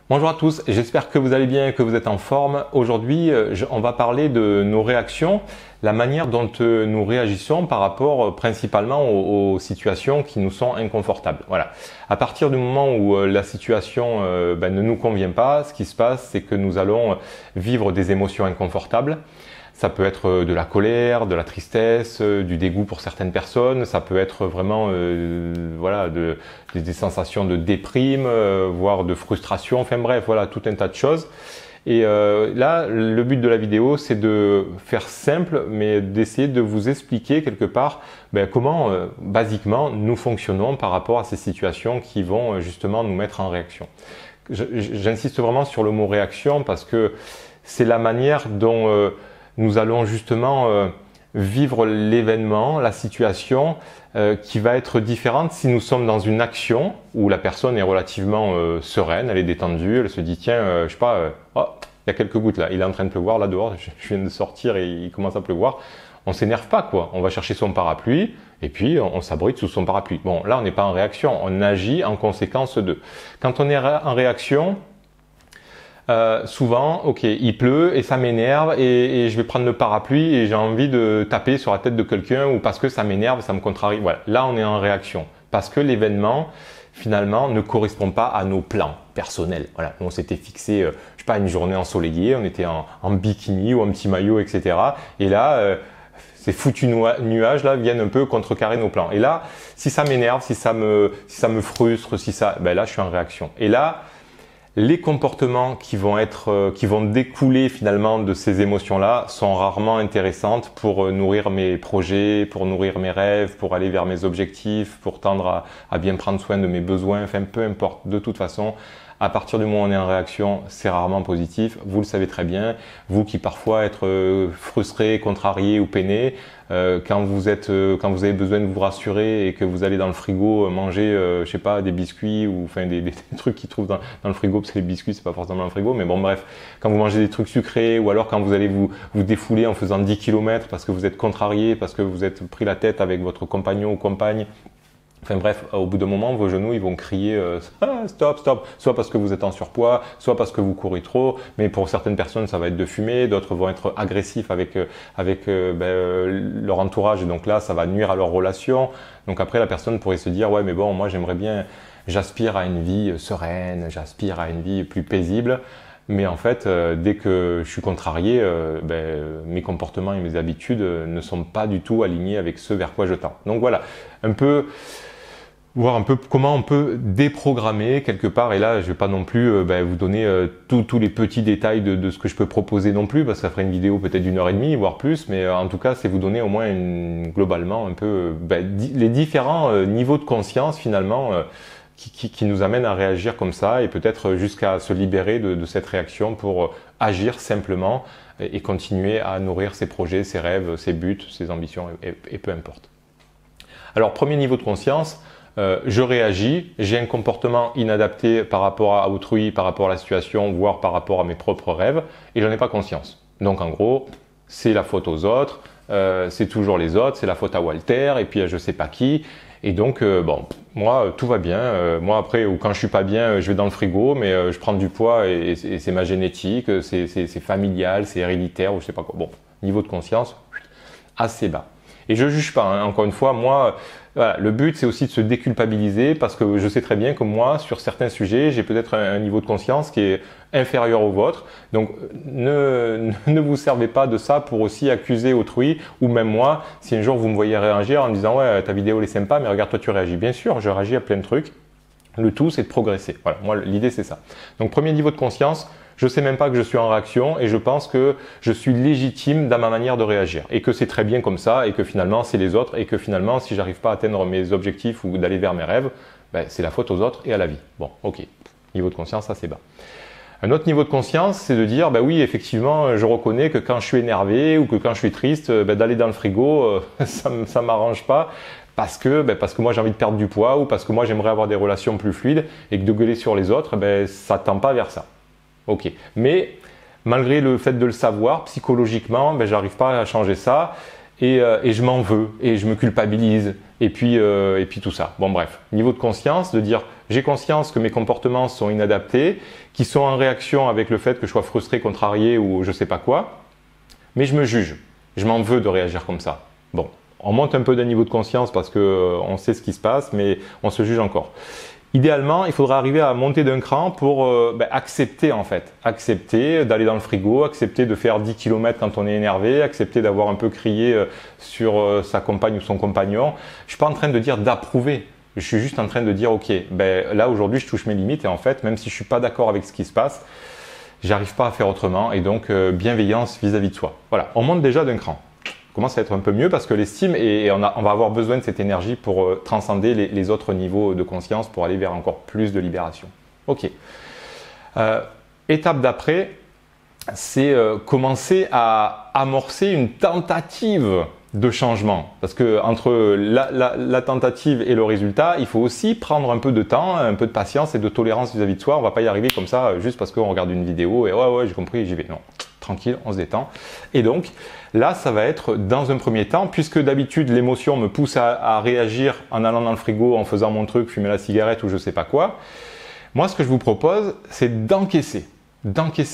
Bonjour à tous, j'espère que vous allez bien, que vous êtes en forme. Aujourd'hui, on va parler de nos réactions, la manière dont nous réagissons par rapport principalement aux situations qui nous sont inconfortables. Voilà. À partir du moment où la situation ne nous convient pas, ce qui se passe, c'est que nous allons vivre des émotions inconfortables. Ça peut être de la colère, de la tristesse, du dégoût pour certaines personnes. Ça peut être vraiment voilà, des sensations de déprime, voire de frustration. Enfin bref, voilà, tout un tas de choses. Et là, le but de la vidéo, c'est de faire simple, mais d'essayer de vous expliquer quelque part comment, basiquement, nous fonctionnons par rapport à ces situations qui vont justement nous mettre en réaction. J'insiste vraiment sur le mot réaction parce que c'est la manière dont nous allons justement vivre l'événement, la situation qui va être différente si nous sommes dans une action où la personne est relativement sereine, elle est détendue, elle se dit tiens, je sais pas, oh, il y a quelques gouttes là, il est en train de pleuvoir là dehors, je viens de sortir et il commence à pleuvoir. On s'énerve pas quoi, on va chercher son parapluie et puis on s'abrite sous son parapluie. Bon, là on n'est pas en réaction, on agit en conséquence de. Quand on est en réaction, souvent, ok, il pleut et ça m'énerve et je vais prendre le parapluie et j'ai envie de taper sur la tête de quelqu'un ou parce que ça m'énerve, ça me contrarie. Voilà, là on est en réaction parce que l'événement finalement ne correspond pas à nos plans personnels. Voilà, on s'était fixé, je sais pas, une journée ensoleillée, on était en bikini ou en petit maillot, etc. Et là, ces foutus nuages là viennent un peu contrecarrer nos plans. Et là, si ça m'énerve, si ça me frustre, si ça, là je suis en réaction. Et là, les comportements qui vont découler finalement de ces émotions-là sont rarement intéressantes pour nourrir mes projets, pour nourrir mes rêves, pour aller vers mes objectifs, pour tendre à bien prendre soin de mes besoins, enfin peu importe. De toute façon, à partir du moment où on est en réaction, c'est rarement positif. Vous le savez très bien. Vous qui parfois êtes frustré, contrarié ou peiné, quand vous avez besoin de vous rassurer et que vous allez dans le frigo manger, je sais pas, des biscuits ou enfin des trucs qu'ils trouvent dans le frigo, parce que les biscuits c'est pas forcément dans le frigo, mais bon bref, quand vous mangez des trucs sucrés ou alors quand vous allez vous défouler en faisant 10 km parce que vous êtes contrarié, parce que vous êtes pris la tête avec votre compagnon ou compagne. Enfin bref, au bout d'un moment, vos genoux, ils vont crier stop, stop, soit parce que vous êtes en surpoids, soit parce que vous courez trop, mais pour certaines personnes, ça va être de fumer, d'autres vont être agressifs avec leur entourage, et donc là, ça va nuire à leur relation. Donc après, la personne pourrait se dire, ouais, mais bon, moi, j'aimerais bien, j'aspire à une vie sereine, j'aspire à une vie plus paisible. Mais en fait, dès que je suis contrarié, mes comportements et mes habitudes ne sont pas du tout alignés avec ce vers quoi je tends. Donc voilà, voir un peu comment on peut déprogrammer quelque part. Et là, je vais pas non plus vous donner tous les petits détails de ce que je peux proposer non plus, parce que ça ferait une vidéo peut-être d'1h30, voire plus. Mais en tout cas, c'est vous donner au moins globalement un peu les différents niveaux de conscience finalement qui nous amènent à réagir comme ça et peut-être jusqu'à se libérer de cette réaction pour agir simplement et continuer à nourrir ses projets, ses rêves, ses buts, ses ambitions et peu importe. Alors, premier niveau de conscience, je réagis, j'ai un comportement inadapté par rapport à autrui, par rapport à la situation, voire par rapport à mes propres rêves, et j'en ai pas conscience. Donc en gros, c'est la faute aux autres, c'est toujours les autres, c'est la faute à Walter, et puis je sais pas qui. Et donc moi tout va bien. Moi après, ou quand je suis pas bien, je vais dans le frigo, mais je prends du poids et c'est ma génétique, c'est familial, c'est héréditaire ou je sais pas quoi. Bon, niveau de conscience assez bas. Et je juge pas, hein. Encore une fois, moi, voilà, le but c'est aussi de se déculpabiliser parce que je sais très bien que moi, sur certains sujets, j'ai peut-être un niveau de conscience qui est inférieur au vôtre. Donc, ne vous servez pas de ça pour aussi accuser autrui ou même moi, si un jour vous me voyez réagir en me disant ouais, ta vidéo elle est sympa, mais regarde toi tu réagis. Bien sûr, je réagis à plein de trucs. Le tout c'est de progresser. Voilà, moi l'idée c'est ça. Donc, premier niveau de conscience. Je sais même pas que je suis en réaction et je pense que je suis légitime dans ma manière de réagir et que c'est très bien comme ça et que finalement c'est les autres et que finalement si j'arrive pas à atteindre mes objectifs ou d'aller vers mes rêves, c'est la faute aux autres et à la vie. Bon, ok, niveau de conscience assez bas. Un autre niveau de conscience, c'est de dire, oui, effectivement, je reconnais que quand je suis énervé ou que quand je suis triste, d'aller dans le frigo, ça m'arrange pas. Parce que moi j'ai envie de perdre du poids ou parce que moi j'aimerais avoir des relations plus fluides et que de gueuler sur les autres, ça tend pas vers ça. Ok, mais malgré le fait de le savoir, psychologiquement, j'arrive pas à changer ça et je m'en veux et je me culpabilise et puis tout ça. Bon bref, niveau de conscience, de dire j'ai conscience que mes comportements sont inadaptés, qui sont en réaction avec le fait que je sois frustré, contrarié ou je sais pas quoi, mais je me juge. Je m'en veux de réagir comme ça. Bon, on monte un peu d'un niveau de conscience parce que on sait ce qui se passe, mais on se juge encore. Idéalement, il faudra arriver à monter d'un cran pour accepter en fait. Accepter d'aller dans le frigo, accepter de faire 10 km quand on est énervé, accepter d'avoir un peu crié sur sa compagne ou son compagnon. Je suis pas en train de dire d'approuver. Je suis juste en train de dire ok, là aujourd'hui je touche mes limites et en fait même si je suis pas d'accord avec ce qui se passe, j'arrive pas à faire autrement et donc bienveillance vis-à-vis de soi. Voilà, on monte déjà d'un cran. Commence à être un peu mieux parce que l'estime et on va avoir besoin de cette énergie pour transcender les autres niveaux de conscience pour aller vers encore plus de libération. Ok. Étape d'après, c'est commencer à amorcer une tentative de changement. Parce que entre la tentative et le résultat, il faut aussi prendre un peu de temps, un peu de patience et de tolérance vis-à-vis de soi. On ne va pas y arriver comme ça juste parce qu'on regarde une vidéo et ouais j'ai compris, j'y vais. Non, tranquille, on se détend. Et donc là, ça va être dans un premier temps, puisque d'habitude l'émotion me pousse à réagir en allant dans le frigo, en faisant mon truc, fumer la cigarette ou je sais pas quoi. Moi, ce que je vous propose, c'est d'encaisser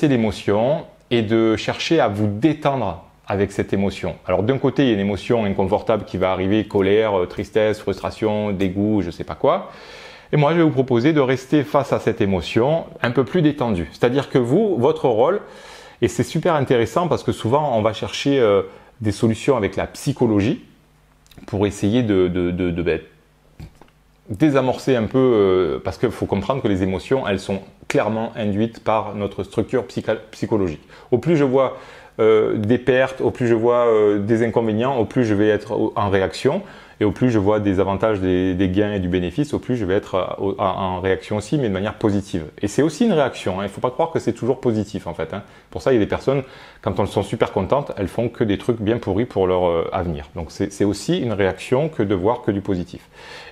l'émotion et de chercher à vous détendre avec cette émotion. Alors d'un côté, il y a une émotion inconfortable qui va arriver, colère, tristesse, frustration, dégoût, je sais pas quoi. Et moi, je vais vous proposer de rester face à cette émotion un peu plus détendu. C'est-à-dire que vous, votre rôle, et c'est super intéressant parce que souvent, on va chercher des solutions avec la psychologie pour essayer de désamorcer un peu, parce qu'il faut comprendre que les émotions, elles sont clairement induites par notre structure psychologique. Au plus je vois des pertes, au plus je vois des inconvénients, au plus je vais être en réaction. Et au plus je vois des avantages, des gains et du bénéfice, au plus je vais être en réaction aussi, mais de manière positive. Et c'est aussi une réaction, hein. Il ne faut pas croire que c'est toujours positif en fait, hein. Pour ça, il y a des personnes, quand elles sont super contentes, elles font que des trucs bien pourris pour leur avenir. Donc c'est aussi une réaction que de voir que du positif.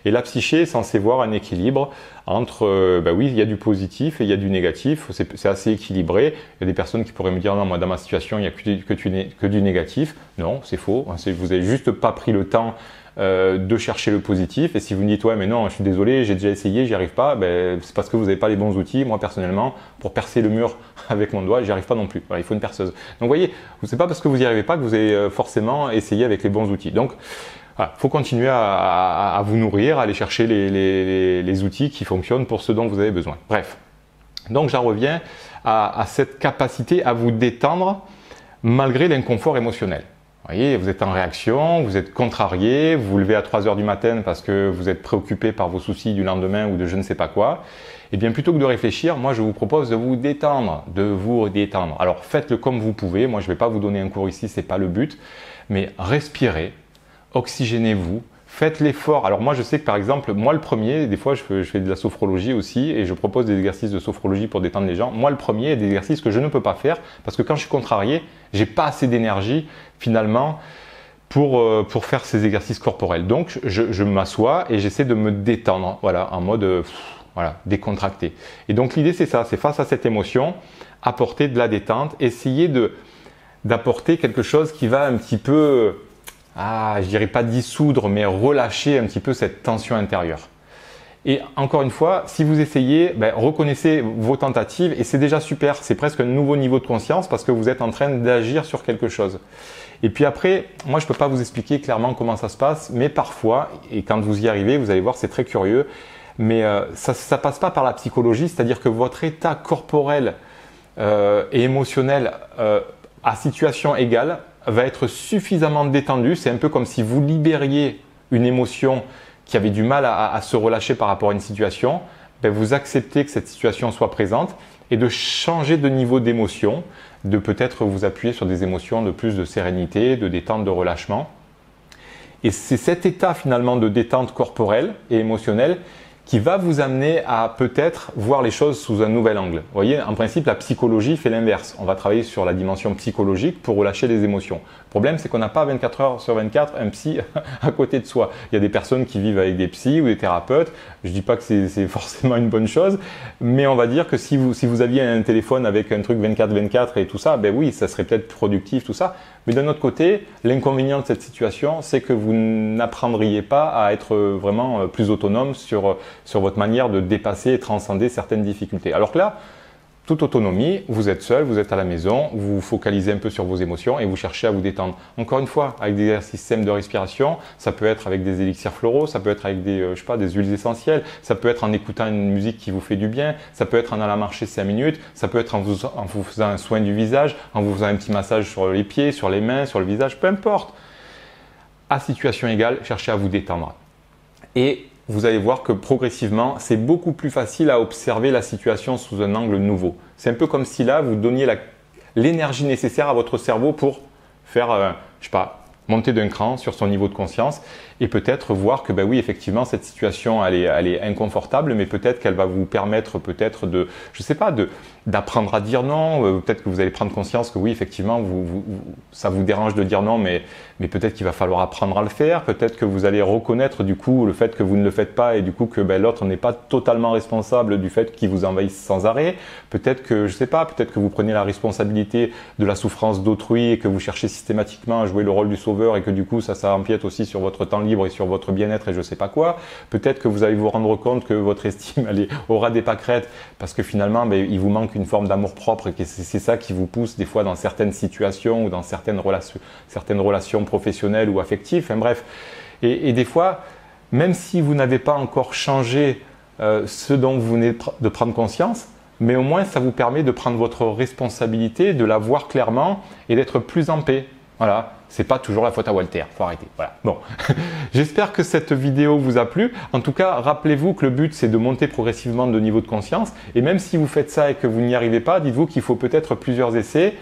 Et la psyché est censée voir un équilibre entre, oui, il y a du positif et il y a du négatif, c'est assez équilibré. Il y a des personnes qui pourraient me dire, non, moi dans ma situation, il n'y a que du négatif. Non, c'est faux, hein. Vous n'avez juste pas pris le temps de chercher le positif, et si vous me dites ouais mais non je suis désolé, j'ai déjà essayé, j'y arrive pas, c'est parce que vous n'avez pas les bons outils. Moi personnellement, pour percer le mur avec mon doigt, j'y arrive pas non plus. Voilà, il faut une perceuse. Donc vous voyez, c'est pas parce que vous n'y arrivez pas que vous avez forcément essayé avec les bons outils. Donc voilà, faut continuer à vous nourrir, à aller chercher les outils qui fonctionnent pour ce dont vous avez besoin. Bref, donc j'en reviens à cette capacité à vous détendre malgré l'inconfort émotionnel. Vous voyez, vous êtes en réaction, vous êtes contrarié, vous vous levez à 3 heures du matin parce que vous êtes préoccupé par vos soucis du lendemain ou de je ne sais pas quoi. Et bien plutôt que de réfléchir, moi je vous propose de vous détendre, Alors faites-le comme vous pouvez, moi je ne vais pas vous donner un cours ici, c'est pas le but, mais respirez, oxygénez-vous, faites l'effort. Alors moi je sais que par exemple, moi le premier, des fois je fais de la sophrologie aussi et je propose des exercices de sophrologie pour détendre les gens. Moi le premier, il y a des exercices que je ne peux pas faire parce que quand je suis contrarié, j'ai pas assez d'énergie finalement pour faire ces exercices corporels. Donc je m'assois et j'essaie de me détendre, voilà, en mode décontracté. Et donc l'idée c'est ça, c'est face à cette émotion, apporter de la détente, essayer d'apporter quelque chose qui va un petit peu je dirais pas dissoudre, mais relâcher un petit peu cette tension intérieure. Et encore une fois, si vous essayez, reconnaissez vos tentatives et c'est déjà super. C'est presque un nouveau niveau de conscience parce que vous êtes en train d'agir sur quelque chose. Et puis après, moi je peux pas vous expliquer clairement comment ça se passe, mais parfois, et quand vous y arrivez, vous allez voir, c'est très curieux, mais ça passe pas par la psychologie, c'est-à-dire que votre état corporel et émotionnel à situation égale va être suffisamment détendu. C'est un peu comme si vous libériez une émotion qui avait du mal à se relâcher par rapport à une situation. Vous acceptez que cette situation soit présente et de changer de niveau d'émotion, de peut-être vous appuyer sur des émotions de plus de sérénité, de détente, de relâchement. Et c'est cet état finalement de détente corporelle et émotionnelle qui va vous amener à peut-être voir les choses sous un nouvel angle. Vous voyez, en principe, la psychologie fait l'inverse. On va travailler sur la dimension psychologique pour relâcher les émotions. Le problème, c'est qu'on n'a pas 24 heures sur 24 un psy à côté de soi. Il y a des personnes qui vivent avec des psys ou des thérapeutes. Je dis pas que c'est forcément une bonne chose, mais on va dire que si vous aviez un téléphone avec un truc 24/24 et tout ça, oui, ça serait peut-être productif, tout ça. Mais d'un autre côté, l'inconvénient de cette situation, c'est que vous n'apprendriez pas à être vraiment plus autonome sur sur votre manière de dépasser et transcender certaines difficultés. Alors que là, toute autonomie, vous êtes seul, vous êtes à la maison, vous vous focalisez un peu sur vos émotions et vous cherchez à vous détendre. Encore une fois, avec des systèmes de respiration, ça peut être avec des élixirs floraux, ça peut être avec des, je sais pas, des huiles essentielles, ça peut être en écoutant une musique qui vous fait du bien, ça peut être en allant marcher 5 minutes, ça peut être en vous faisant un soin du visage, en vous faisant un petit massage sur les pieds, sur les mains, sur le visage, peu importe. À situation égale, cherchez à vous détendre. Et vous allez voir que progressivement, c'est beaucoup plus facile à observer la situation sous un angle nouveau. C'est un peu comme si là, vous donniez l'énergie nécessaire à votre cerveau pour faire, je sais pas, monter d'un cran sur son niveau de conscience et peut-être voir que, ben oui, effectivement, cette situation, elle est inconfortable, mais peut-être qu'elle va vous permettre peut-être de, je sais pas, d'apprendre à dire non. Peut-être que vous allez prendre conscience que oui, effectivement, ça vous dérange de dire non, mais peut-être qu'il va falloir apprendre à le faire. Peut-être que vous allez reconnaître du coup le fait que vous ne le faites pas et du coup que ben, l'autre n'est pas totalement responsable du fait qu'il vous envahisse sans arrêt. Peut-être que, je sais pas, peut-être que vous prenez la responsabilité de la souffrance d'autrui et que vous cherchez systématiquement à jouer le rôle du sauveur et que du coup ça empiète aussi sur votre temps libre et sur votre bien-être et je sais pas quoi. Peut-être que vous allez vous rendre compte que votre estime elle est au ras des pâquerettes parce que finalement ben, il vous manque une forme d'amour propre et que c'est ça qui vous pousse des fois dans certaines situations ou dans certaines relations professionnelles ou affectives. Enfin bref. Et des fois, même si vous n'avez pas encore changé ce dont vous venez de prendre conscience, mais au moins ça vous permet de prendre votre responsabilité, de la voir clairement et d'être plus en paix. Voilà, c'est pas toujours la faute à Walter, faut arrêter. Voilà. Bon, j'espère que cette vidéo vous a plu. En tout cas, rappelez-vous que le but c'est de monter progressivement de niveau de conscience. Et même si vous faites ça et que vous n'y arrivez pas, dites-vous qu'il faut peut-être plusieurs essais.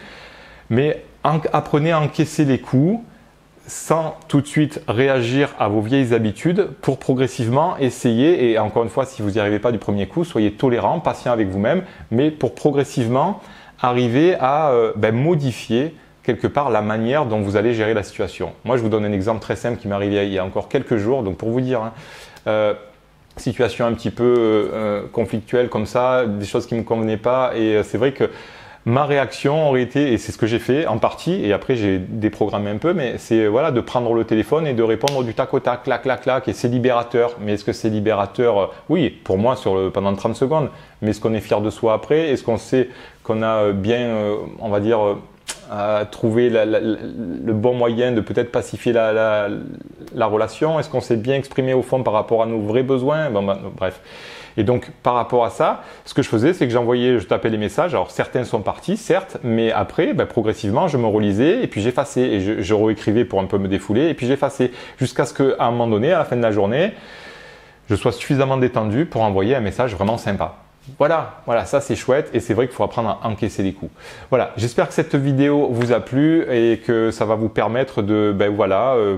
Mais apprenez à encaisser les coups sans tout de suite réagir à vos vieilles habitudes pour progressivement essayer. Et encore une fois, si vous n'y arrivez pas du premier coup, soyez tolérant, patient avec vous-même, mais pour progressivement arriver à modifier quelque part la manière dont vous allez gérer la situation. Moi, je vous donne un exemple très simple qui m'est arrivé il y a encore quelques jours. Donc, pour vous dire, situation un petit peu conflictuelle comme ça, des choses qui ne me convenaient pas. Et c'est vrai que ma réaction aurait été, et c'est ce que j'ai fait en partie, et après j'ai déprogrammé un peu, mais c'est voilà, de prendre le téléphone et de répondre du tac au tac, clac, clac, clac, et c'est libérateur. Mais est-ce que c'est libérateur? Oui, pour moi, pendant 30 secondes. Mais est-ce qu'on est fier de soi après? Est-ce qu'on sait qu'on a bien, on va dire, à trouver le bon moyen de peut-être pacifier la relation? Est-ce qu'on s'est bien exprimé au fond par rapport à nos vrais besoins? Bref. Et donc, par rapport à ça, ce que je faisais, c'est que je tapais les messages. Alors, certains sont partis, certes, mais après, progressivement, je me relisais et puis j'effaçais. Et je réécrivais pour un peu me défouler et puis j'effaçais. Jusqu'à ce qu'à un moment donné, à la fin de la journée, je sois suffisamment détendu pour envoyer un message vraiment sympa. Voilà, ça c'est chouette et c'est vrai qu'il faut apprendre à encaisser les coups. Voilà, j'espère que cette vidéo vous a plu et que ça va vous permettre de,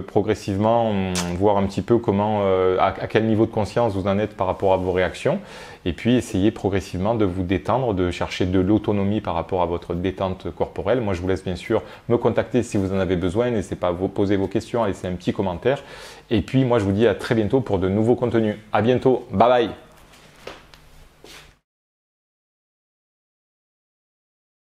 progressivement voir un petit peu comment, à quel niveau de conscience vous en êtes par rapport à vos réactions et puis essayer progressivement de vous détendre, de chercher de l'autonomie par rapport à votre détente corporelle. Moi, je vous laisse bien sûr me contacter si vous en avez besoin. N'hésitez pas à vous poser vos questions, à laisser un petit commentaire. Et puis, moi, je vous dis à très bientôt pour de nouveaux contenus. À bientôt, bye bye!